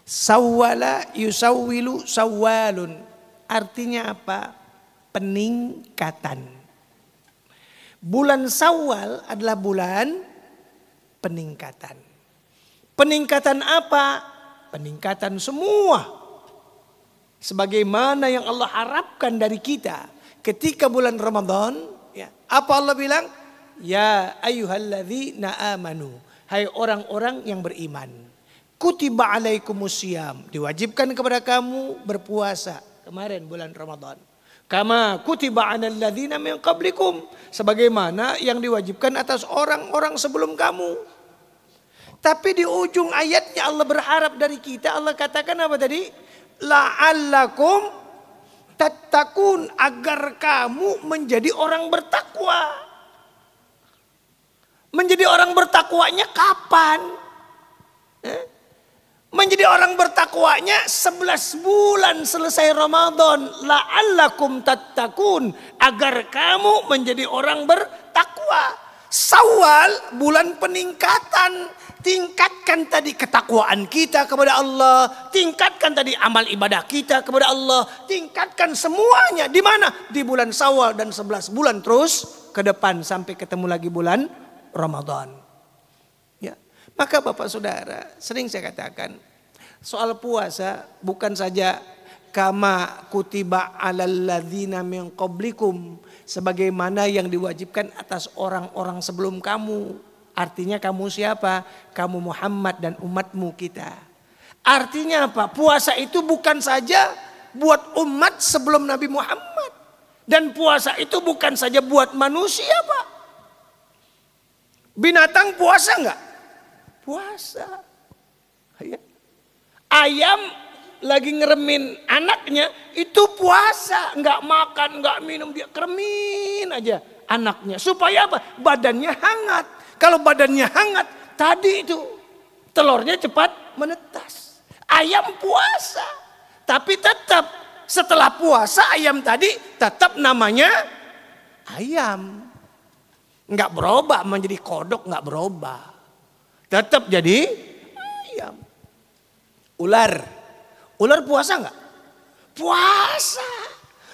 Sawwala yusawwilu sawwalun. Artinya apa? Peningkatan. Bulan Syawal adalah bulan peningkatan. Peningkatan apa? Peningkatan semua. Sebagaimana yang Allah harapkan dari kita ketika bulan Ramadan. Ya, apa Allah bilang? Ya ayyuhalladzina amanu. Hai orang-orang yang beriman. Kutiba alaikumusiyam. Diwajibkan kepada kamu berpuasa. Kemarin bulan Ramadan. Kama kutiba 'alal ladzina min qablikum, sebagaimana yang diwajibkan atas orang-orang sebelum kamu. Tapi di ujung ayatnya Allah berharap dari kita, Allah katakan apa tadi? La'allakum tattaqun, agar kamu menjadi orang bertakwa. Menjadi orang bertakwanya kapan? Menjadi orang bertakwanya 11 bulan selesai Ramadan. La'allakum tattaqun, agar kamu menjadi orang bertakwa. Syawal bulan peningkatan. Tingkatkan tadi ketakwaan kita kepada Allah. Tingkatkan tadi amal ibadah kita kepada Allah. Tingkatkan semuanya. Di mana? Di bulan Syawal dan 11 bulan terus ke depan sampai ketemu lagi bulan Ramadan. Maka Bapak Saudara, sering saya katakan soal puasa bukan saja kama kutiba 'alal ladzina min qablikum, sebagaimana yang diwajibkan atas orang-orang sebelum kamu. Artinya kamu siapa? Kamu Muhammad dan umatmu kita. Artinya apa? Puasa itu bukan saja buat umat sebelum Nabi Muhammad. Dan puasa itu bukan saja buat manusia, Pak. Binatang puasa enggak? Puasa. Ayam lagi ngeremin anaknya itu puasa, nggak makan, nggak minum, dia keremin aja anaknya supaya apa? Badannya hangat. Kalau badannya hangat, tadi itu telurnya cepat menetas. Ayam puasa, tapi tetap setelah puasa ayam tadi tetap namanya ayam, nggak berubah menjadi kodok, nggak berubah. Tetap jadi ayam. Ular. Ular puasa enggak? Puasa.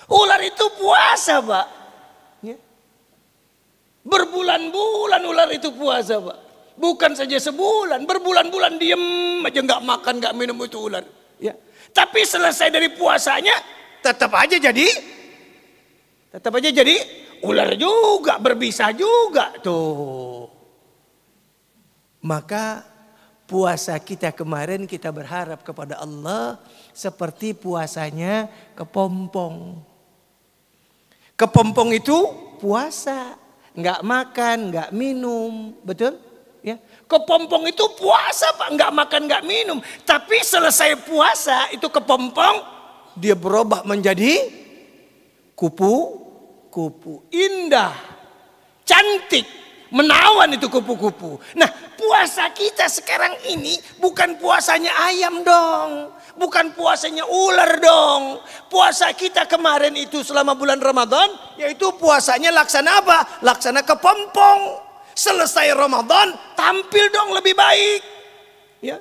Ular itu puasa, Pak. Ya. Berbulan-bulan ular itu puasa, Pak. Bukan saja sebulan, berbulan-bulan diem aja, enggak makan, enggak minum itu ular. Ya. Tapi selesai dari puasanya tetap aja jadi ular juga, berbisa juga tuh. Maka puasa kita kemarin kita berharap kepada Allah seperti puasanya kepompong. Kepompong itu puasa, nggak makan, nggak minum, betul? Ya, kepompong itu puasa, Pak, nggak makan, nggak minum. Tapi selesai puasa itu kepompong dia berubah menjadi kupu-kupu, indah, cantik. Menawan itu kupu-kupu. Nah, puasa kita sekarang ini bukan puasanya ayam dong. Bukan puasanya ular dong. Puasa kita kemarin itu selama bulan Ramadan, yaitu puasanya laksana apa? Laksana kepompong. Selesai Ramadan, tampil dong lebih baik. Ya.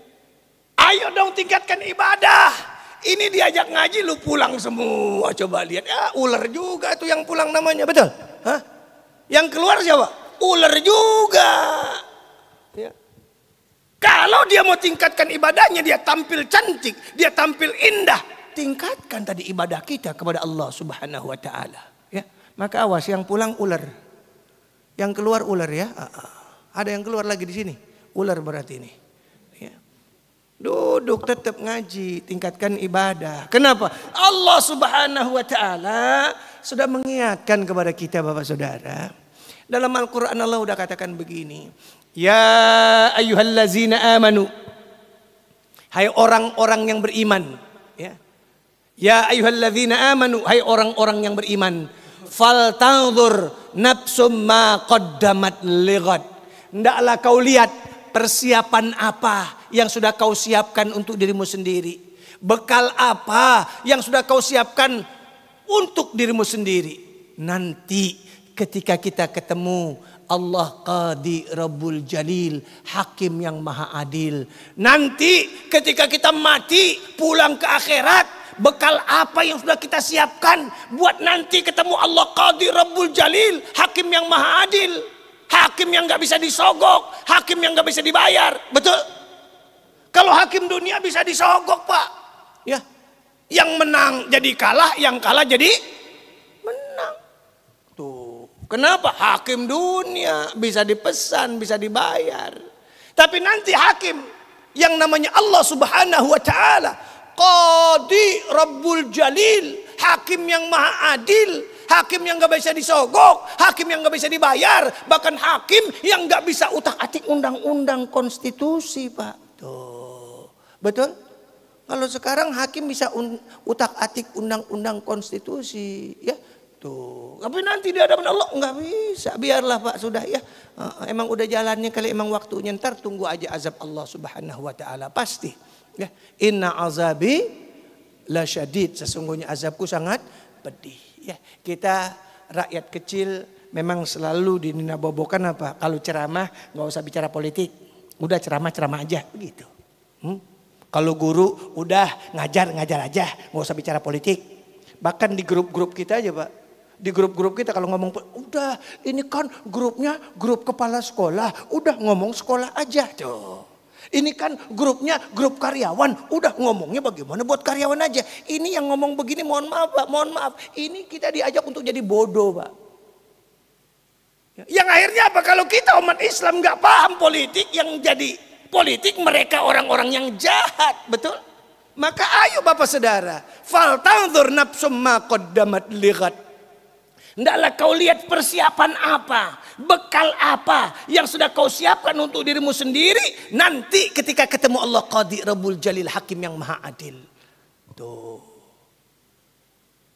Ayo dong tingkatkan ibadah. Ini diajak ngaji, lu pulang semua. Coba lihat, ya ular juga itu yang pulang namanya, betul? Hah? Yang keluar siapa? Ular juga. Ya. Kalau dia mau tingkatkan ibadahnya, dia tampil cantik, dia tampil indah. Tingkatkan tadi ibadah kita kepada Allah Subhanahu wa taala. Ya. Maka awas yang pulang ular. Yang keluar ular ya. Ada yang keluar lagi di sini. Ular berarti ini. Ya. Duduk tetap ngaji, tingkatkan ibadah. Kenapa? Allah Subhanahu wa taala sudah mengingatkan kepada kita Bapak Saudara. Dalam Al-Quran Allah udah katakan begini. Ya ayyuhallazina amanu. Hai orang-orang yang beriman. Ya ayyuhallazina amanu. Hai orang-orang yang beriman. Faltanzur nafsum ma qaddamat lighad. Hendaklah kau lihat persiapan apa yang sudah kau siapkan untuk dirimu sendiri. Bekal apa yang sudah kau siapkan untuk dirimu sendiri. Nanti ketika kita ketemu Allah Qadi Rabbul Jalil, hakim yang maha adil. Nanti ketika kita mati pulang ke akhirat, bekal apa yang sudah kita siapkan buat nanti ketemu Allah Qadi Rabbul Jalil, hakim yang maha adil, hakim yang gak bisa disogok, hakim yang gak bisa dibayar. Betul? Kalau hakim dunia bisa disogok, Pak. Ya, yang menang jadi kalah, yang kalah jadi menang. Tuh. Kenapa? Hakim dunia bisa dipesan, bisa dibayar. Tapi nanti hakim yang namanya Allah Subhanahu wa taala, Qadi Rabbul Jalil, hakim yang maha adil, hakim yang gak bisa disogok, hakim yang gak bisa dibayar, bahkan hakim yang gak bisa utak-atik undang-undang konstitusi, Pak. Tuh. Betul? Kalau sekarang hakim bisa utak-atik undang-undang konstitusi, ya. Tuh, tapi nanti di hadapan Allah nggak bisa. Biarlah Pak, sudah ya. Emang udah jalannya kali, emang waktunya, ntar tunggu aja azab Allah Subhanahu wa taala pasti. Ya, inna azabi la syadid, sesungguhnya azabku sangat pedih. Ya, kita rakyat kecil memang selalu dininabobokan apa? Kalau ceramah nggak usah bicara politik, udah ceramah aja begitu. Kalau guru udah ngajar aja, nggak usah bicara politik. Bahkan di grup-grup kita aja Pak. Di grup-grup kita kalau ngomong, udah ini kan grupnya grup kepala sekolah, udah ngomong sekolah aja tuh. Ini kan grupnya grup karyawan, udah ngomongnya bagaimana buat karyawan aja. Ini yang ngomong begini, mohon maaf Pak, mohon maaf. Ini kita diajak untuk jadi bodoh Pak. Yang akhirnya apa? Kalau kita umat Islam nggak paham politik, yang jadi politik mereka orang-orang yang jahat, betul? Maka ayo Bapak Saudara, fal tanzur nafsum ma qaddamat lighat. Hendaklah kau lihat persiapan apa, bekal apa yang sudah kau siapkan untuk dirimu sendiri nanti ketika ketemu Allah Qadi Rabbul Jalil, hakim yang maha adil. Tuh.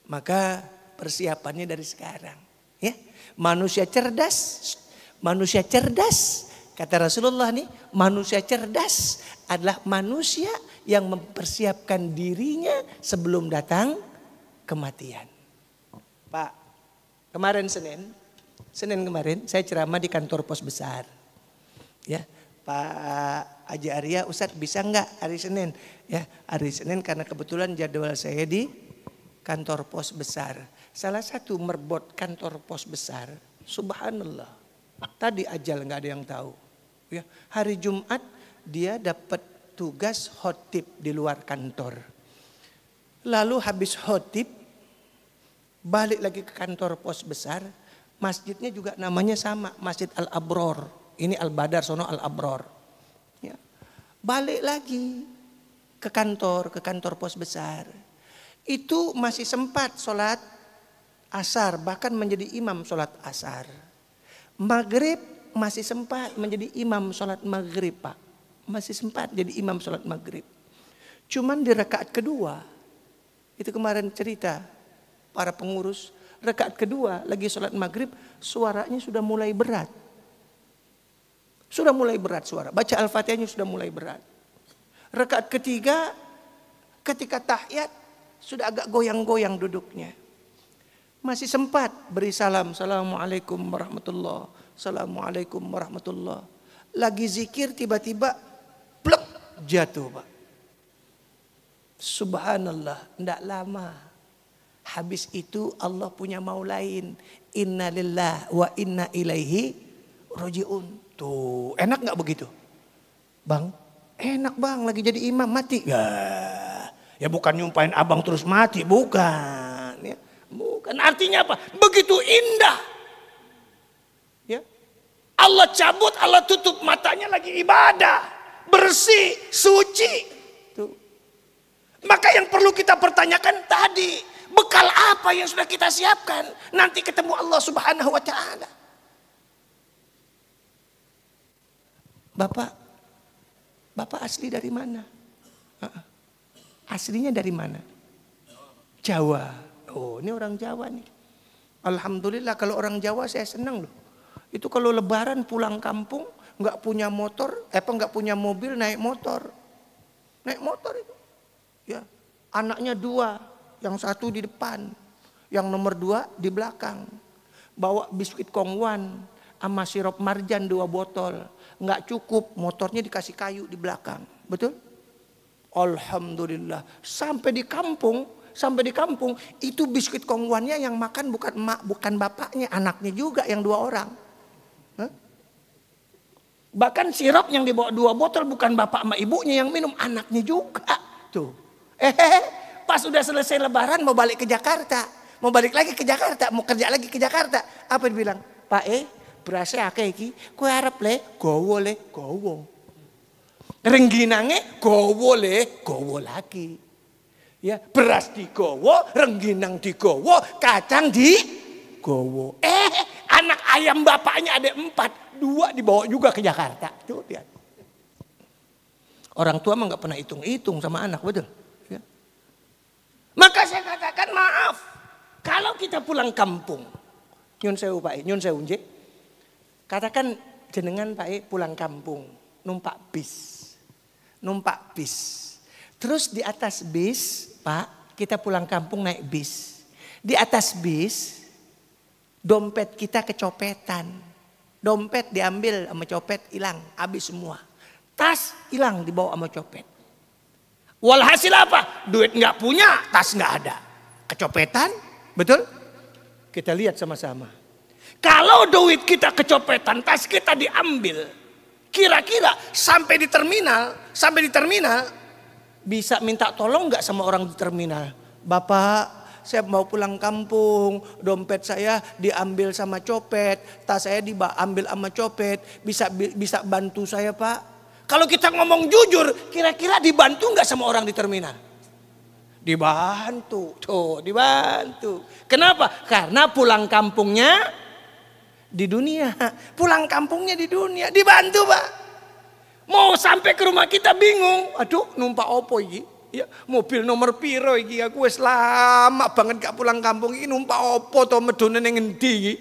Maka persiapannya dari sekarang, ya. Manusia cerdas kata Rasulullah nih, manusia cerdas adalah manusia yang mempersiapkan dirinya sebelum datang kematian. Pak, kemarin Senin kemarin saya ceramah di kantor pos besar. Ya, Pak Haji Arya, Ustadz bisa nggak hari Senin? Ya, hari Senin karena kebetulan jadwal saya di kantor pos besar. Salah satu merbot kantor pos besar, subhanallah, tadi ajal nggak ada yang tahu. Ya, hari Jumat dia dapat tugas khotib di luar kantor. Lalu habis khotib balik lagi ke kantor pos besar, masjidnya juga namanya sama, Masjid Al-Abror. Ini Al-Badar, sono Al-Abror. Ya. Balik lagi ke kantor pos besar. Itu masih sempat sholat asar, bahkan menjadi imam sholat asar. Maghrib masih sempat menjadi imam sholat maghrib Pak. Masih sempat jadi imam sholat maghrib. Cuman di rakaat kedua, itu kemarin cerita para pengurus, rakaat kedua lagi sholat maghrib, suaranya sudah mulai berat. Sudah mulai berat suara. Baca Al-Fatihahnya sudah mulai berat. Rakaat ketiga ketika tahiyat sudah agak goyang-goyang duduknya. Masih sempat beri salam. Assalamualaikum warahmatullahi. Assalamualaikum warahmatullahi. Lagi zikir tiba-tiba plek jatuh Pak. Subhanallah, tidak lama. Habis itu Allah punya mau lain. Inna lillah wa inna ilaihi roji'un. Tuh, enak gak begitu? Bang, enak bang, lagi jadi imam mati. Ya bukan nyumpahin abang terus mati, bukan. Ya, bukan, artinya apa? Begitu indah. Ya, Allah cabut, Allah tutup matanya lagi ibadah. Bersih, suci. Tuh. Maka yang perlu kita pertanyakan tadi, bekal apa yang sudah kita siapkan nanti ketemu Allah Subhanahu wa taala. Bapak asli dari mana? Aslinya dari mana? Jawa. Oh, ini orang Jawa nih. Alhamdulillah, kalau orang Jawa saya senang loh. Itu kalau lebaran pulang kampung nggak punya motor, nggak punya mobil, naik motor. Naik motor itu. Ya, anaknya 2, yang satu di depan, yang nomor 2 di belakang. Bawa biskuit kongwan, sama sirup marjan 2 botol. Nggak cukup, motornya dikasih kayu di belakang. Betul? Alhamdulillah. Sampai di kampung itu biskuit kongguannya yang makan bukan emak, bukan bapaknya, anaknya juga yang 2 orang. Hah? Bahkan sirup yang dibawa 2 botol bukan bapak sama ibunya yang minum, anaknya juga. Tuh. Pas udah selesai lebaran mau balik ke Jakarta. Mau balik lagi ke Jakarta, mau kerja lagi ke Jakarta. Apa dibilang? Pak berasnya akeh iki, kowe arep le gowo rengginange gowo lagi. Ya, beras digowo, rengginang digowo, kacang digowo. Anak ayam bapaknya ada 4, 2 dibawa juga ke Jakarta. Tuh lihat. Orang tua mah nggak pernah hitung-hitung sama anak, betul? Ya. Maka saya katakan maaf, kalau kita pulang kampung, nyun sewu Pak, nyun sewu nggih. Katakan jenengan Pak pulang kampung, numpak bis. Terus di atas bis, Pak, kita pulang kampung naik bis. Di atas bis, dompet kita kecopetan. Dompet diambil sama copet, hilang, habis semua. Tas hilang dibawa sama copet. Walhasil apa? Duit nggak punya, tas nggak ada. Kecopetan, betul? Kita lihat sama-sama. Kalau duit kita kecopetan, tas kita diambil, kira-kira sampai di terminal bisa minta tolong nggak sama orang di terminal? Bapak, saya mau pulang kampung, dompet saya diambil sama copet, tas saya diambil sama copet, bisa bantu saya Pak? Kalau kita ngomong jujur, kira-kira dibantu nggak sama orang di terminal? Dibantu, dibantu. Kenapa? Karena pulang kampungnya di dunia, pulang kampungnya di dunia, dibantu Pak. Mau sampai ke rumah kita bingung, aduh numpak opo iki? Ya, mobil nomor piro iki? Aku wis lama banget gak pulang kampung iki, numpak opo to medune ning endi iki?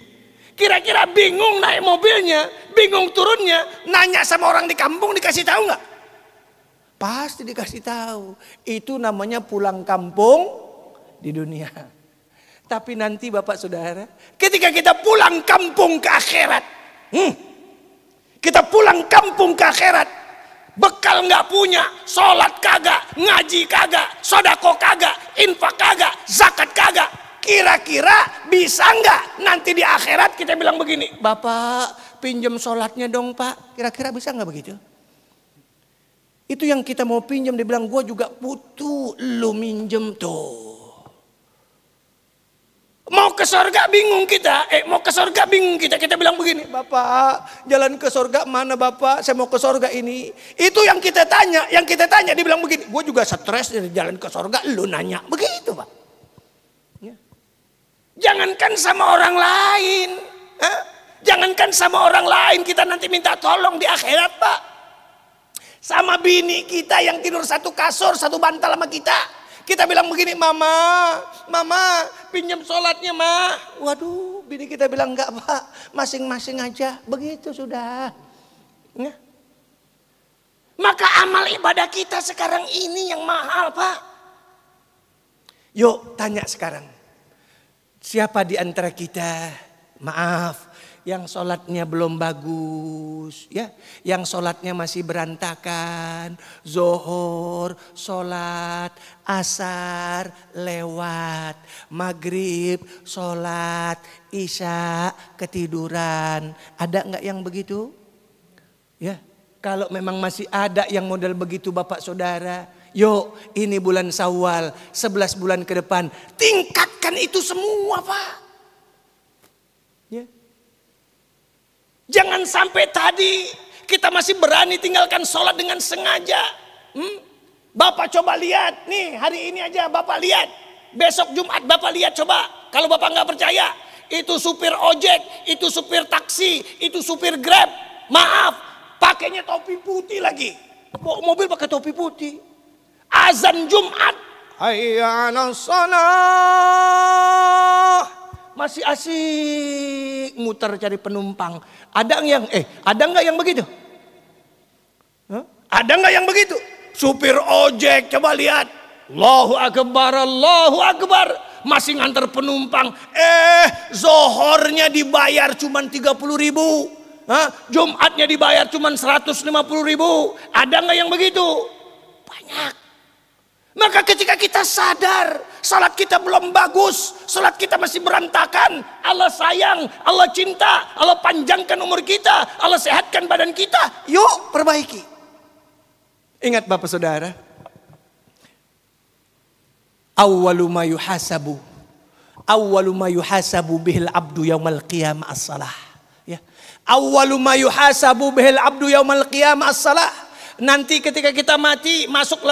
Kira-kira bingung naik mobilnya, bingung turunnya, nanya sama orang di kampung dikasih tahu nggak? Pasti dikasih tahu. Itu namanya pulang kampung di dunia. Tapi nanti Bapak Saudara, ketika kita pulang kampung ke akhirat, kita pulang kampung ke akhirat, bekal nggak punya, sholat kagak, ngaji kagak, sodako kagak, infak kagak, zakat kagak. Kira-kira bisa nggak nanti di akhirat kita bilang begini, Bapak pinjam sholatnya dong Pak, kira-kira bisa nggak begitu? Itu yang kita mau pinjam, dia bilang gue juga butuh, lu minjem tuh. Mau ke surga bingung kita, kita bilang begini, Bapak jalan ke surga mana Bapak, saya mau ke surga ini. Itu yang kita tanya, dia bilang begini, gue juga stres dari jalan ke surga, lu nanya, begitu Pak. Ya. Jangankan sama orang lain, jangankan sama orang lain kita nanti minta tolong di akhirat Pak. Sama bini kita yang tidur satu kasur, satu bantal sama kita. Kita bilang begini, mama pinjam sholatnya Ma. Waduh, bini kita bilang enggak Pak, masing-masing aja. Begitu sudah. Ya. Maka amal ibadah kita sekarang ini yang mahal Pak. Yuk tanya sekarang. Siapa di antara kita, maaf, yang sholatnya belum bagus, ya, yang sholatnya masih berantakan, zohor, sholat, asar, lewat, maghrib, sholat, isya, ketiduran, ada nggak yang begitu? Ya, kalau memang masih ada yang model begitu Bapak Saudara, yuk ini bulan Syawal, 11 bulan ke depan, tingkatkan itu semua Pak. Ya. Jangan sampai tadi kita masih berani tinggalkan sholat dengan sengaja. Bapak coba lihat, nih hari ini aja Bapak lihat. Besok Jumat Bapak lihat coba. Kalau Bapak nggak percaya, itu supir ojek, itu supir taksi, itu supir Grab. Maaf, pakainya topi putih lagi. Bawa mobil pakai topi putih. Azan Jumat, hayya 'alas shalah. Masih asik muter cari penumpang. Ada nggak yang begitu? Ada nggak yang begitu? Supir ojek coba lihat. Allahu Akbar, Allahu Akbar. masih ngantar penumpang. Zohornya dibayar cuma 30.000. Jumatnya dibayar cuma 150.000. Ada nggak yang begitu? Banyak. Maka ketika kita sadar salat kita belum bagus, salat kita masih berantakan, Allah sayang, Allah cinta, Allah panjangkan umur kita, Allah sehatkan badan kita, yuk perbaiki. Ingat Bapak Saudara, awwalu ma yuhasabu bihil abdu yaumal qiyamah as-salah. Ya. Awwalu ma yuhasabu bihil abdu yaumal qiyamah as-salah. Nanti ketika kita mati masuk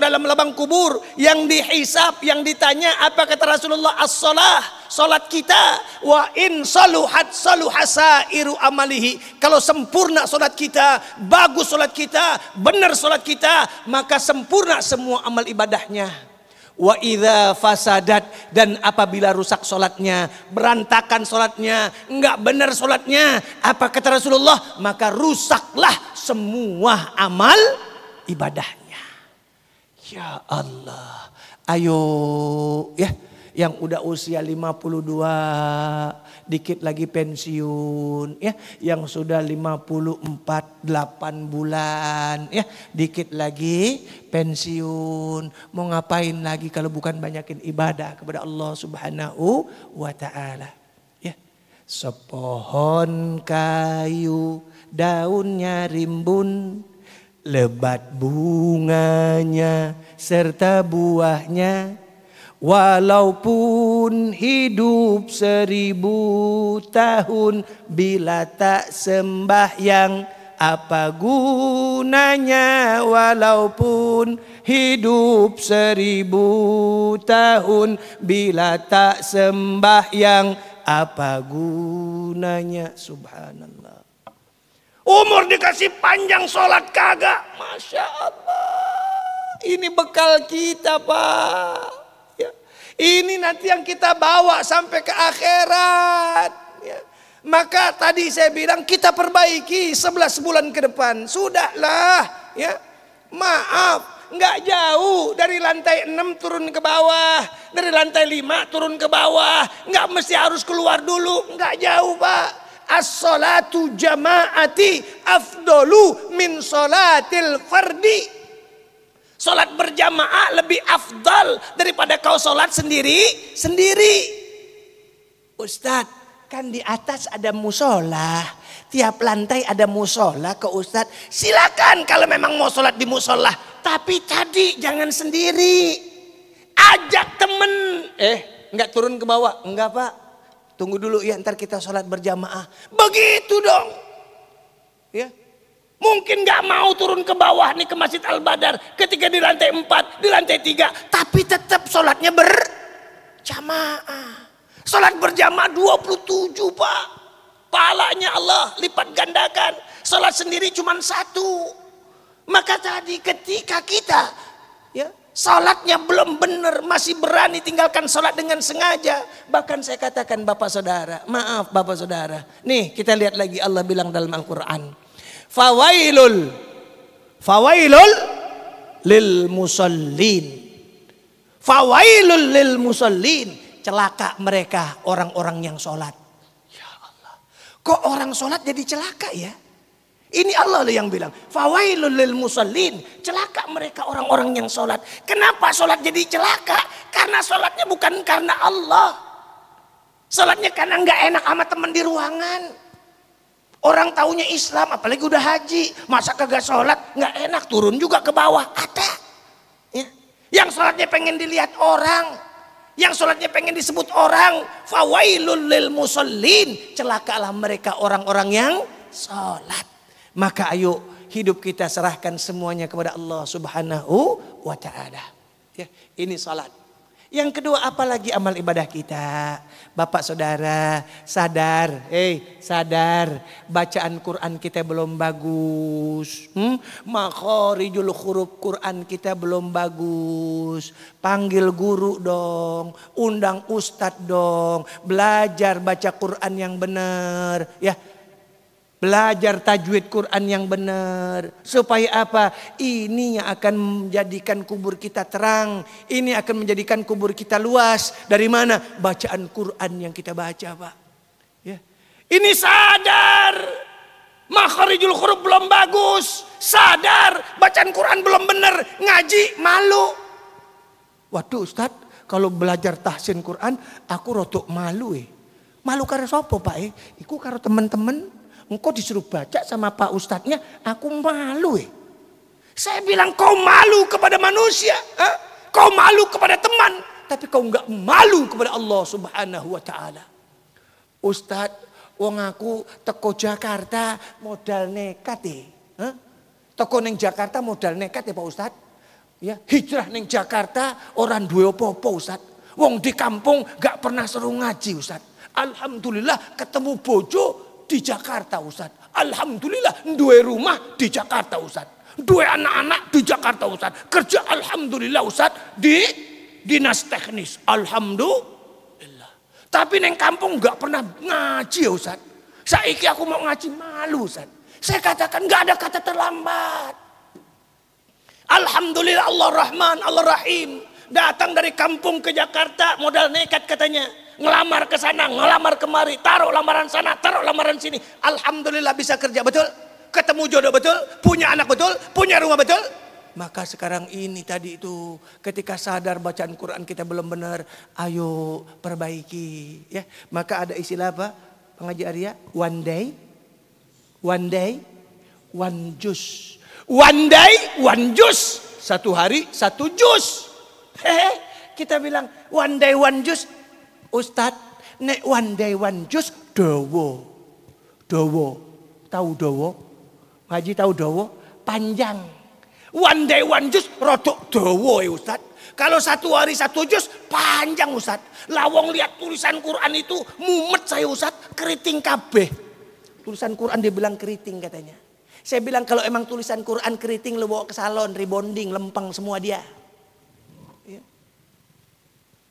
dalam lubang kubur, yang dihisab, yang ditanya apa kata Rasulullah, as-salah, salat kita. Wa in saluhat saluhasairu amalihi. Kalau sempurna salat kita, bagus salat kita, benar salat kita, maka sempurna semua amal ibadahnya. Wa idza fasadat, dan apabila rusak salatnya, berantakan salatnya, enggak benar salatnya, apa kata Rasulullah, maka rusaklah semua amal ibadahnya. Ya Allah, ayo ya, yang udah usia 52 dikit lagi pensiun ya, yang sudah 54 8 bulan ya, dikit lagi pensiun. Mau ngapain lagi kalau bukan banyakin ibadah kepada Allah Subhanahu wa taala ya. Sepohon kayu daunnya rimbun, lebat bunganya serta buahnya, walaupun hidup 1000 tahun, bila tak sembahyang apa gunanya. Walaupun hidup 1000 tahun, bila tak sembahyang apa gunanya. Subhanallah. Umur dikasih panjang, sholat kagak. Masya Allah. Ini bekal kita Pak. Ya. Ini nanti yang kita bawa sampai ke akhirat. Ya. Maka tadi saya bilang kita perbaiki 11 bulan ke depan. Sudahlah. Ya. Maaf. Nggak jauh dari lantai 6 turun ke bawah. Dari lantai 5 turun ke bawah. Nggak mesti harus keluar dulu. Nggak jauh Pak. As-salatu jama'ati afdolu min salatil fardi. Salat berjamaah lebih afdal daripada kau salat sendiri. Ustadz, kan di atas ada musola, tiap lantai ada musola ke Ustadz. Silakan kalau memang mau salat di musola, tapi tadi jangan sendiri. Ajak temen. Enggak turun ke bawah, enggak Pak. Tunggu dulu ya, ntar kita sholat berjamaah. Begitu dong. Ya. Mungkin gak mau turun ke bawah nih ke Masjid Al-Badar. Ketika di lantai 4, di lantai 3. Tapi tetap sholatnya berjamaah. Sholat berjamaah 27 Pak. Pahalanya Allah lipat gandakan. Sholat sendiri cuma 1. Maka tadi ketika kita ya, salatnya belum benar, masih berani tinggalkan salat dengan sengaja. Bahkan saya katakan Bapak Saudara, maaf Bapak Saudara. Nih kita lihat lagi Allah bilang dalam Al-Quran. Fawailul lil musallin. Fawailul lil musallin. Celaka mereka orang-orang yang salat. Ya Allah. Kok orang salat jadi celaka ya? Ini Allah yang bilang, fawailul lil musallin, celaka mereka orang-orang yang sholat. Kenapa sholat jadi celaka? Karena sholatnya bukan karena Allah. Sholatnya karena nggak enak sama teman di ruangan. Orang taunya Islam, apalagi udah haji, masa kagak sholat, nggak enak, turun juga ke bawah. Ada. Ya. Yang sholatnya pengen dilihat orang, yang sholatnya pengen disebut orang, fawailul lil musallin, celakalah mereka orang-orang yang sholat. Maka ayo hidup kita serahkan semuanya kepada Allah Subhanahu wa ta'ala. Ya, ini salat. Yang kedua, apalagi amal ibadah kita? Bapak Saudara sadar, sadar, bacaan Quran kita belum bagus. Makhorijul huruf Quran kita belum bagus. Panggil guru dong, undang ustadz dong, belajar baca Quran yang benar. Ya. Belajar tajwid Quran yang benar. Supaya apa? Ini yang akan menjadikan kubur kita terang. Ini akan menjadikan kubur kita luas. Dari mana? Bacaan Quran yang kita baca, Pak. Ya. Ini sadar. Makharijul huruf belum bagus. Sadar. Bacaan Quran belum benar. Ngaji malu. Waduh Ustadz, kalau belajar tahsin Quran, aku rotok malu. Malu karena sopo, Pak? Iku karo teman-teman. Engkau disuruh baca sama Pak Ustadznya, aku malu. Saya bilang kau malu kepada manusia, kau malu kepada teman, tapi kau enggak malu kepada Allah Subhanahu wa taala. Ustadz, wong aku teko Jakarta modal nekat Teko neng Jakarta modal nekat ya Pak Ustadz. Ya, hijrah neng Jakarta orang duwe apa-apa Ustadz. Wong di kampung gak pernah seru ngaji Ustadz. Alhamdulillah ketemu bojo di Jakarta Ustadz. Alhamdulillah duwe rumah di Jakarta Ustadz. Duwe anak-anak di Jakarta Ustadz. Kerja alhamdulillah Ustadz di dinas teknis. Alhamdulillah. Tapi neng kampung gak pernah ngaji ya Ustadz. Saiki aku mau ngaji malu Ustadz. Saya katakan gak ada kata terlambat. Alhamdulillah Allah Rahman Allah Rahim. Datang dari kampung ke Jakarta modal nekat katanya. Ngelamar ke sana, ngelamar kemari, taruh lamaran sana, taruh lamaran sini. Alhamdulillah bisa kerja betul, ketemu jodoh betul, punya anak betul, punya rumah betul. Maka sekarang ini tadi itu ketika sadar bacaan Quran kita belum benar, ayo perbaiki. Ya, maka ada istilah apa? Pengaji Arya, one day, one juz. One day, one juz. Satu hari, satu juz. Hehe, kita bilang one day, one juz. Ustadz, nek one day one juz dawa. Tahu dawa? Ngaji tahu dawa? Panjang. One day one juz rodok dawa ya Ustadz. Kalau satu hari satu juz panjang Ustadz. Lawong lihat tulisan Quran itu mumet saya Ustadz, keriting kabeh. Tulisan Quran dia bilang keriting katanya. Saya bilang kalau emang tulisan Quran keriting lu bawa ke salon, rebonding, lempeng semua dia. Ya.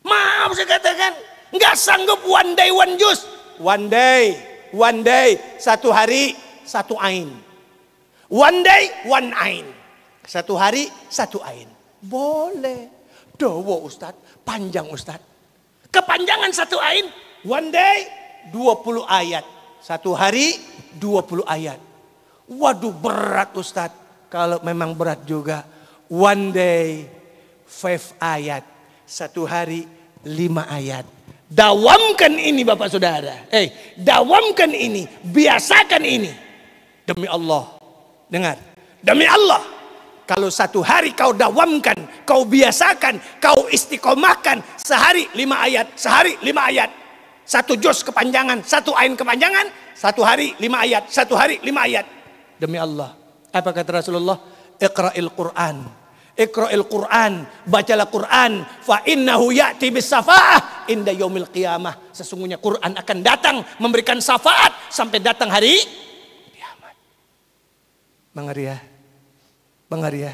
Maaf saya katakan. Nggak sanggup one day one juz. One day, satu hari, satu ain. One day, one ain. Satu hari, satu ain. Boleh. Dawa Ustadz, panjang Ustadz. Kepanjangan satu ain, one day, 20 ayat. Satu hari, 20 ayat. Waduh berat Ustadz. Kalau memang berat juga. One day, 5 ayat. Satu hari, 5 ayat. Dawamkan ini Bapak Saudara. Dawamkan ini. Biasakan ini. Demi Allah. Dengar. Demi Allah. Kalau satu hari kau dawamkan. Kau biasakan. Kau istiqomahkan. Sehari 5 ayat. Sehari 5 ayat. Satu juz kepanjangan. Satu ain kepanjangan. Satu hari 5 ayat. Satu hari 5 ayat. Demi Allah. Apa kata Rasulullah? Iqra'il Qur'an. Iqra'il Qur'an, bacalah Qur'an, fa innahu ya'ti bis safa'ah inda yaumil qiyamah. Sesungguhnya Qur'an akan datang memberikan syafaat sampai datang hari kiamat. Bang Arya.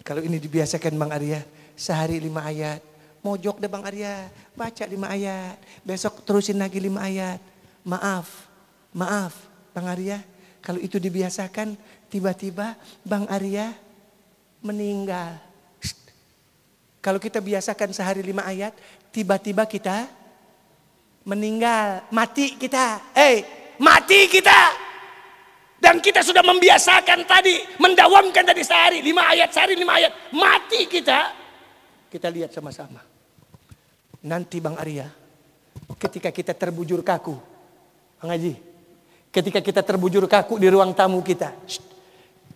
Kalau ini dibiasakan Bang Arya, sehari 5 ayat. Mojok deh Bang Arya, baca 5 ayat. Besok terusin lagi 5 ayat. Maaf Bang Arya, kalau itu dibiasakan tiba-tiba Bang Arya meninggal. Kalau kita biasakan sehari 5 ayat, tiba-tiba kita meninggal, mati kita. Mati kita. Dan kita sudah membiasakan tadi, mendawamkan tadi sehari 5 ayat, sehari 5 ayat, mati kita. Kita lihat sama-sama. Nanti Bang Arya, ketika kita terbujur kaku, Bang Haji, ketika kita terbujur kaku di ruang tamu kita.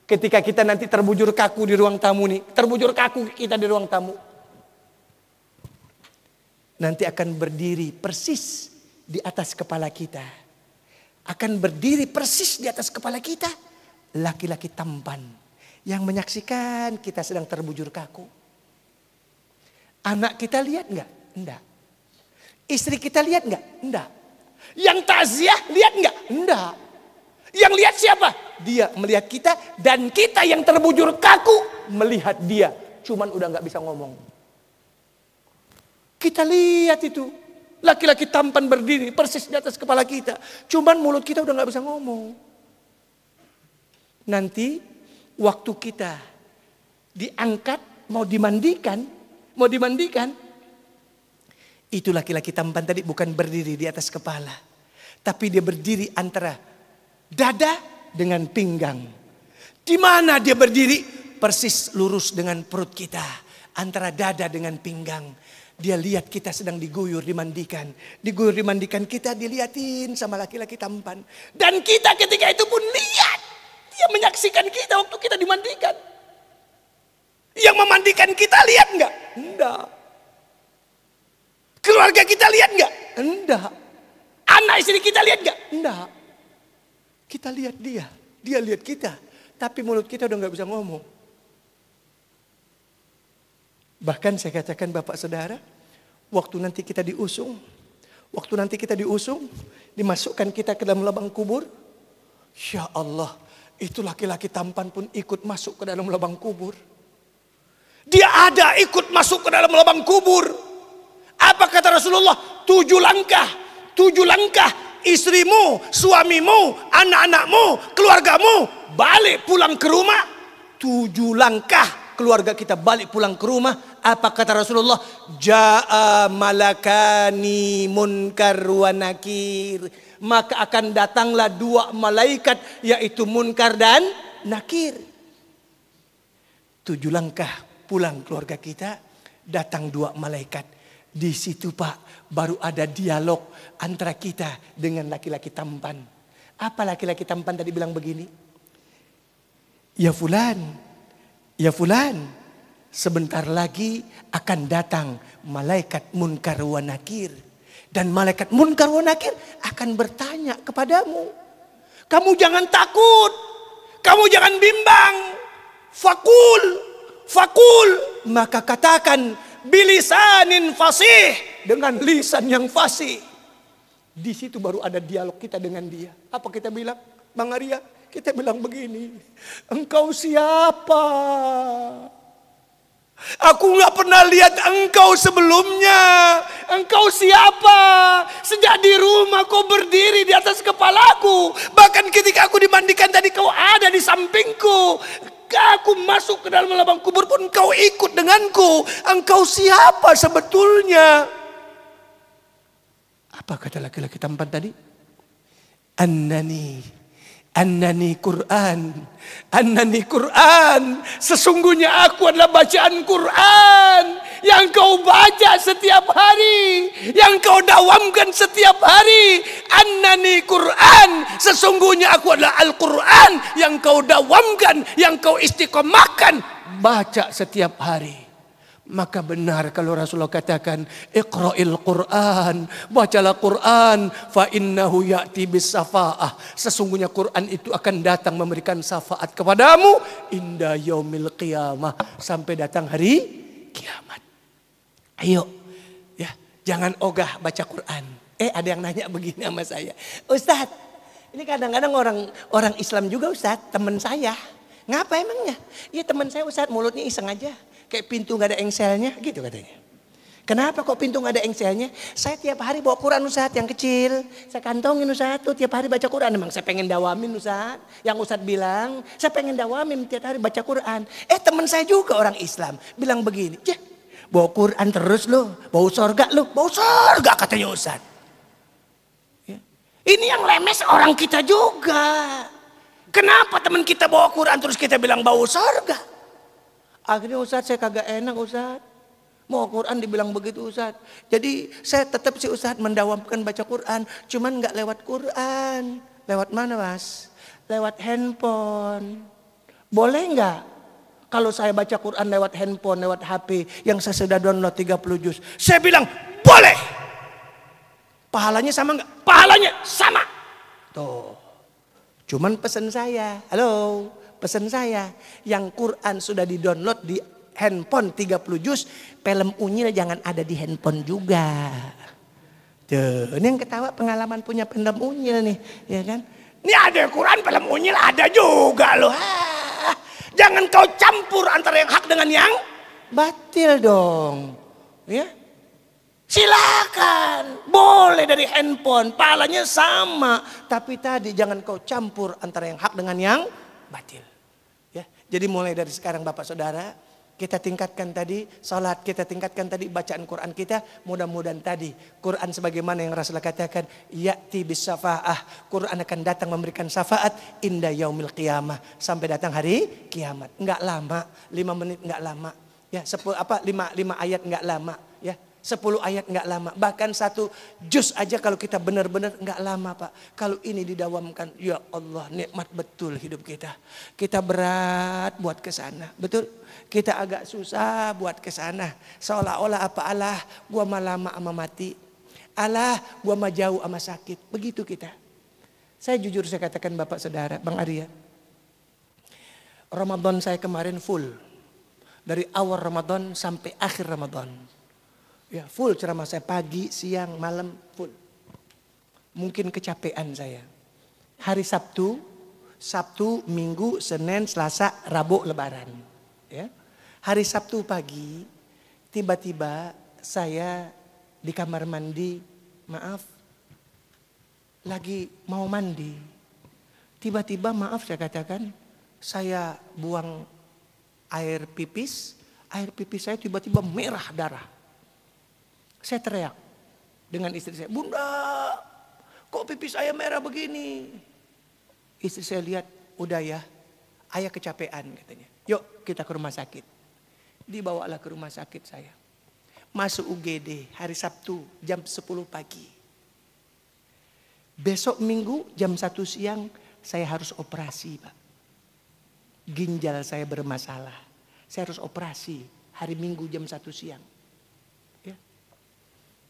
Ketika kita nanti terbujur kaku di ruang tamu nih. Terbujur kaku kita di ruang tamu. Nanti akan berdiri persis di atas kepala kita. Akan berdiri persis di atas kepala kita. Laki-laki tampan. Yang menyaksikan kita sedang terbujur kaku. Anak kita lihat enggak? Enggak. Istri kita lihat enggak? Enggak. Yang takziah lihat enggak? Enggak. Yang lihat siapa? Dia melihat kita dan kita yang terbujur kaku melihat dia. Cuman udah gak bisa ngomong. Kita lihat itu. Laki-laki tampan berdiri persis di atas kepala kita. Cuman mulut kita udah gak bisa ngomong. Nanti waktu kita diangkat mau dimandikan. Itu laki-laki tampan tadi bukan berdiri di atas kepala. Tapi dia berdiri antara dada dengan pinggang. Di mana dia berdiri? Persis lurus dengan perut kita. Antara dada dengan pinggang. Dia lihat kita sedang diguyur, dimandikan. Diguyur, dimandikan, kita dilihatin sama laki-laki tampan. Dan kita ketika itu pun lihat. Dia menyaksikan kita waktu kita dimandikan. Yang memandikan kita lihat enggak? Enggak. Keluarga kita lihat enggak? Enggak. Anak istri kita lihat enggak? Enggak. Kita lihat dia. Dia lihat kita. Tapi mulut kita udah gak bisa ngomong. Bahkan saya katakan Bapak Saudara, waktu nanti kita diusung, dimasukkan kita ke dalam lubang kubur, ya Allah, itu laki-laki tampan pun ikut masuk ke dalam lubang kubur. Dia ada ikut masuk ke dalam lubang kubur. Apa kata Rasulullah? 7 langkah, istrimu, suamimu, anak-anakmu, keluargamu balik pulang ke rumah. 7 langkah keluarga kita balik pulang ke rumah. Apa kata Rasulullah? Ja'a malakani munkar wa nakir. Maka akan datanglah 2 malaikat, yaitu munkar dan nakir. 7 langkah pulang keluarga kita, datang 2 malaikat. Di situ Pak, baru ada dialog antara kita dengan laki-laki tampan. Apa laki-laki tampan tadi bilang begini? Ya fulan, sebentar lagi akan datang malaikat munkar wa nakir. Dan malaikat munkar wa nakir akan bertanya kepadamu. Kamu jangan takut, kamu jangan bimbang. Fakul, maka katakan bilisanin fasih, dengan lisan yang fasih. Di situ baru ada dialog kita dengan dia. Apa kita bilang? Bang Arya, kita bilang begini. Engkau siapa? Aku gak pernah lihat engkau sebelumnya. Engkau siapa? Sejak di rumah kau berdiri di atas kepalaku. Bahkan ketika aku dimandikan tadi kau ada di sampingku. Aku masuk ke dalam lubang kubur pun kau ikut denganku. Engkau siapa sebetulnya? Apa kata laki-laki tampan tadi? Annani Quran. Sesungguhnya aku adalah bacaan Quran yang kau baca setiap hari, yang kau dawamkan setiap hari. Annani Quran. Sesungguhnya aku adalah Al-Quran yang kau dawamkan, yang kau istiqomahkan, baca setiap hari. Maka benar kalau Rasulullah katakan, Iqra'il Quran, bacalah Quran, fa innahu ya'ti bis safa'ah. Sesungguhnya Quran itu akan datang memberikan syafaat kepadamu inda yaumil qiyamah, sampai datang hari kiamat. Ayo, ya, jangan ogah baca Quran. Ada yang nanya begini sama saya, Ustadz, ini kadang-kadang orang Islam juga Ustadz, teman saya. Ngapa emangnya? Iya teman saya Ustadz, mulutnya iseng aja. Kayak pintu gak ada engselnya gitu katanya. Kenapa kok pintu gak ada engselnya? Saya tiap hari bawa Quran Ustadz yang kecil. Saya kantongin Ustadz tuh tiap hari baca Quran. Emang saya pengen dawamin Ustadz. Yang Ustadz bilang saya pengen dawamin tiap hari baca Quran. Teman saya juga orang Islam bilang begini. Bawa Quran terus lo, bau sorga lo. Bau sorga katanya Ustadz. Ya. Ini yang lemes orang kita juga. Kenapa teman kita bawa Quran terus kita bilang bau sorga? Akhirnya Ustadz saya kagak enak Ustadz. Mau Quran dibilang begitu Ustadz. Jadi saya tetap sih Ustadz mendawamkan baca Quran. Cuman gak lewat Quran. Lewat mana Mas? Lewat handphone. Boleh gak? Kalau saya baca Quran lewat handphone, lewat HP. Yang saya sudah download 30 juz. Saya bilang boleh. Pahalanya sama gak? Pahalanya sama. Tuh. Cuman pesan saya. Halo. Pesan saya, yang Quran sudah di-download di handphone 30 juz, film unyil jangan ada di handphone juga. Tuh, ini yang ketawa pengalaman punya film unyil nih, ya kan? Ini ada Quran, film unyil ada juga loh. Jangan kau campur antara yang hak dengan yang batil dong. Ya. Silakan, boleh dari handphone, pahalanya sama. Tapi tadi jangan kau campur antara yang hak dengan yang batil. Ya, jadi mulai dari sekarang Bapak Saudara, kita tingkatkan tadi salat, kita tingkatkan tadi bacaan Quran kita. Mudah-mudahan tadi Quran sebagaimana yang Rasulullah katakan, ya'ti bis syafa'ah. Quran akan datang memberikan syafaat inda yaumil qiyamah, sampai datang hari kiamat. Enggak lama, 5 menit enggak lama. Ya, 5 ayat enggak lama, ya. 10 ayat enggak lama. Bahkan 1 juz aja kalau kita benar-benar enggak lama Pak. Kalau ini didawamkan, ya Allah nikmat betul hidup kita. Kita berat buat ke sana, betul? Kita agak susah buat ke sana. Seolah-olah apa Allah, gua mah lama ama mati. Allah, gua mah jauh ama sakit. Begitu kita. Saya jujur saya katakan Bapak Saudara, Bang Arya. Ramadan saya kemarin full. Dari awal Ramadan sampai akhir Ramadan. Ya, full ceramah saya pagi, siang, malam full. Mungkin kecapean saya. Hari Sabtu, Minggu, Senin, Selasa, Rabu Lebaran. Ya. Hari Sabtu pagi, tiba-tiba saya di kamar mandi, maaf, lagi mau mandi. Tiba-tiba maaf saya katakan, saya buang air pipis saya tiba-tiba merah darah. Saya teriak dengan istri saya, Bunda, kok pipis saya merah begini? Istri saya lihat, udah ya, ayah kecapean katanya. Yuk kita ke rumah sakit. Dibawalah ke rumah sakit saya. Masuk UGD hari Sabtu jam 10 pagi. Besok Minggu jam 1 siang saya harus operasi Pak. Ginjal saya bermasalah. Saya harus operasi hari Minggu jam 1 siang.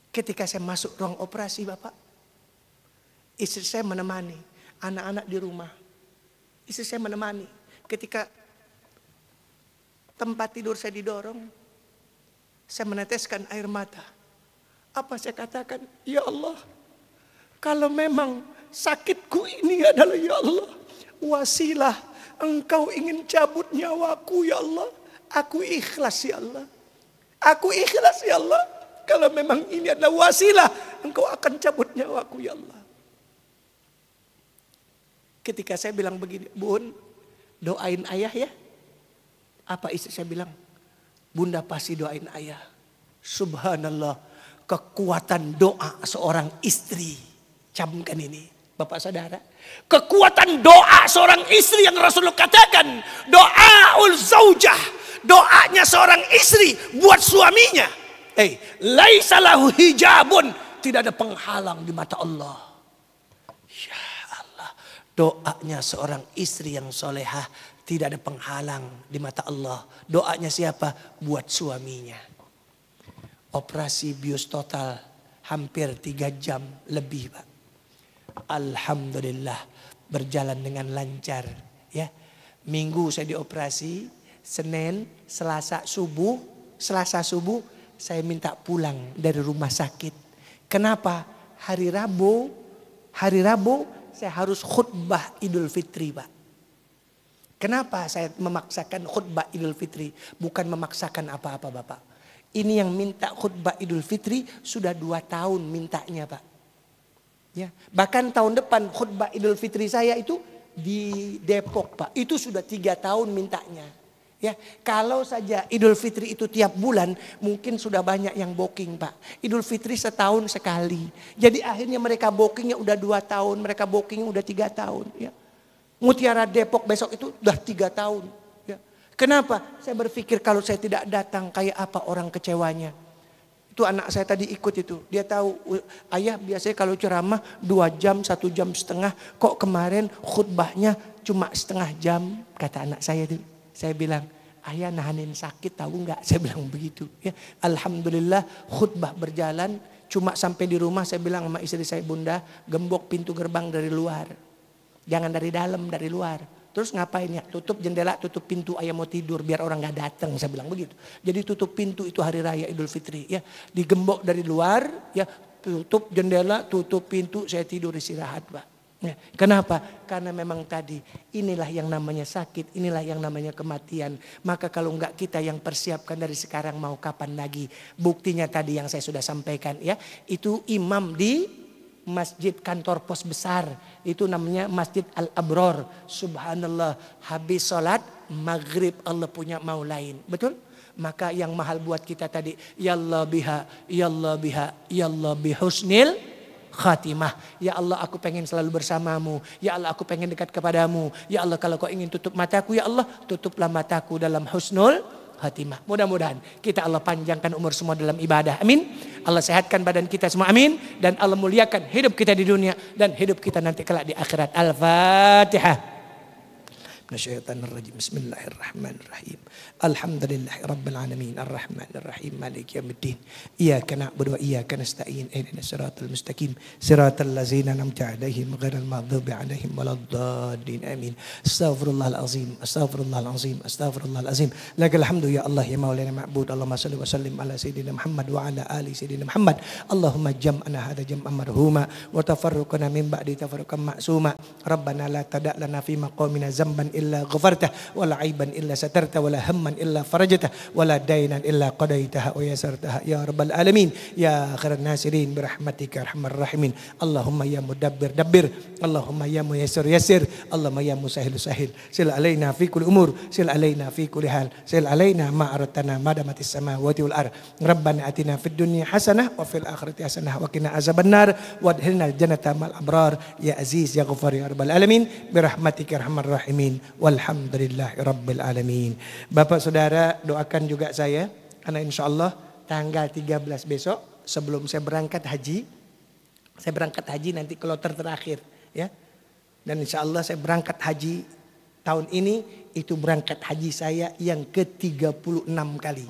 Ketika saya masuk ruang operasi Bapak, istri saya menemani, anak-anak di rumah. Istri saya menemani. Ketika tempat tidur saya didorong, saya meneteskan air mata. Apa saya katakan? Ya Allah, kalau memang sakitku ini adalah ya Allah, wasilah Engkau ingin cabut nyawaku ya Allah. Aku ikhlas ya Allah. Aku ikhlas ya Allah. Kalau memang ini adalah wasilah, Engkau akan cabut nyawaku ya Allah. Ketika saya bilang begini, Bun, doain ayah ya. Apa istri saya bilang? Bunda pasti doain ayah. Subhanallah, kekuatan doa seorang istri. Camkan ini, Bapak Saudara. Kekuatan doa seorang istri yang Rasulullah katakan, doaul zaujah, doanya seorang istri buat suaminya. Laisa lahu hijabun, tidak ada penghalang di mata Allah. Ya Allah, doanya seorang istri yang solehah tidak ada penghalang di mata Allah. Doanya siapa? Buat suaminya. Operasi bius total hampir 3 jam lebih Pak. Alhamdulillah berjalan dengan lancar. Ya, Minggu saya dioperasi, Senin, Selasa subuh saya minta pulang dari rumah sakit. Kenapa? Hari Rabu saya harus khutbah Idul Fitri Pak. Kenapa saya memaksakan khutbah Idul Fitri? Bukan memaksakan apa-apa Bapak. Ini yang minta khutbah Idul Fitri sudah 2 tahun mintanya Pak. Ya, bahkan tahun depan khutbah Idul Fitri saya itu di Depok Pak. Itu sudah 3 tahun mintanya. Ya, kalau saja Idul Fitri itu tiap bulan, mungkin sudah banyak yang booking Pak. Idul Fitri setahun sekali. Jadi akhirnya mereka bookingnya udah 2 tahun, mereka bookingnya udah 3 tahun. Ya. Mutiara Depok besok itu udah 3 tahun. Ya. Kenapa? Saya berpikir kalau saya tidak datang, kayak apa orang kecewanya. Itu anak saya tadi ikut itu. Dia tahu, ayah biasanya kalau ceramah 2 jam, 1 jam setengah. Kok kemarin khutbahnya cuma setengah jam, kata anak saya itu. Saya bilang, ayah nahanin sakit tahu nggak? Saya bilang begitu. Ya, Alhamdulillah khutbah berjalan. Cuma sampai di rumah saya bilang sama istri saya, Bunda, gembok pintu gerbang dari luar. Jangan dari dalam, dari luar. Terus ngapain ya? Tutup jendela, tutup pintu, ayah mau tidur biar orang nggak datang. Saya bilang begitu. Jadi tutup pintu itu hari raya Idul Fitri. Ya, digembok dari luar, ya tutup jendela, tutup pintu, saya tidur istirahat Pak. Ya, kenapa? Karena memang tadi inilah yang namanya sakit, inilah yang namanya kematian. Maka kalau enggak kita yang persiapkan dari sekarang mau kapan lagi. Buktinya tadi yang saya sudah sampaikan ya. Itu imam di masjid kantor pos besar. Itu namanya Masjid Al-Abror. Subhanallah, habis sholat maghrib Allah punya mau lain. Betul? Maka yang mahal buat kita tadi. Yallah biha, yallah biha, yallah bihusnil khatimah. Ya Allah aku pengen selalu bersamamu. Ya Allah aku pengen dekat kepadamu. Ya Allah kalau kau ingin tutup mataku ya Allah tutuplah mataku dalam husnul khatimah. Mudah-mudahan kita Allah panjangkan umur semua dalam ibadah. Amin. Allah sehatkan badan kita semua. Amin. Dan Allah muliakan hidup kita di dunia dan hidup kita nanti kelak di akhirat. Al-Fatihah. Minasyaitonirrajim. Bismillahirrahmanirrahim. Alhamdulillahi rabbil alamin arrahmanir rahim maliki yaumiddin. Iyyaka na'budu wa iyyaka nasta'in. Ihdinas siratal mustaqim. Siratal ladzina an'amta 'alaihim ghairil maghdubi 'alaihim waladdallin. Amin. Astaghfirullahal azim. Astaghfirullahal azim. Astaghfirullahal azim. Lakal hamdu ya Allah ya maulana ma'bud. Allahumma shalli wa sallim ala sayyidina Muhammad wa ala ali sayyidina Muhammad. Allahumma jam'ana hadza jam'an marhuma wa tafarruqana min ba'di tafarruqan ma'suma. Rabbana la tada' lana fi maqamina zamban illa ghafartah wala aiban illa satarta wala hamman illa farajtah wala dainan illa qadaitaha wa yasartaha ya rabbal alamin ya khairan nasirin birahmatika arhamar rahimin. Allahumma ya mudabbir dabbir, Allahumma ya muyassir yassir, Allahumma ya musahhil sahhil. Sil alaina fi kulli umur, sil alaina fi kulli hal, sil alaina ma aradtana madamatis samawati wal ard. Rabbana atina fid dunya hasanah wa fil akhirati hasanah wa qina azabannar wadkhilna jannata mal abrar ya aziz ya ghafar ya rabbal alamin birahmatika arhamar rahimin. Walhamdulillahi rabbil alamin. Bapak saudara doakan juga saya karena insya Allah tanggal 13 besok sebelum saya berangkat haji. Saya berangkat haji nanti kloter terakhir ya. Dan insya Allah saya berangkat haji tahun ini itu berangkat haji saya yang ke-36 kali.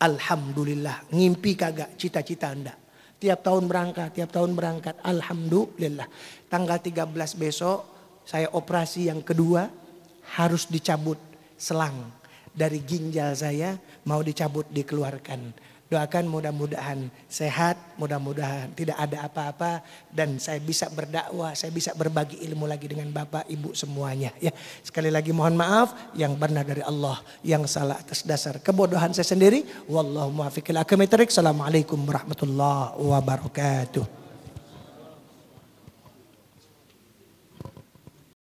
Alhamdulillah, ngimpi kagak, cita-cita enggak. Tiap tahun berangkat. Alhamdulillah. Tanggal 13 besok saya operasi yang kedua. Harus dicabut selang dari ginjal saya, mau dicabut dikeluarkan. Doakan mudah-mudahan sehat, mudah-mudahan tidak ada apa-apa dan saya bisa berdakwah, saya bisa berbagi ilmu lagi dengan Bapak Ibu semuanya ya. Sekali lagi mohon maaf yang benar dari Allah, yang salah atas dasar kebodohan saya sendiri. Wallahu muwaffiq ila aqwamit thoriq. Assalamualaikum warahmatullahi wabarakatuh.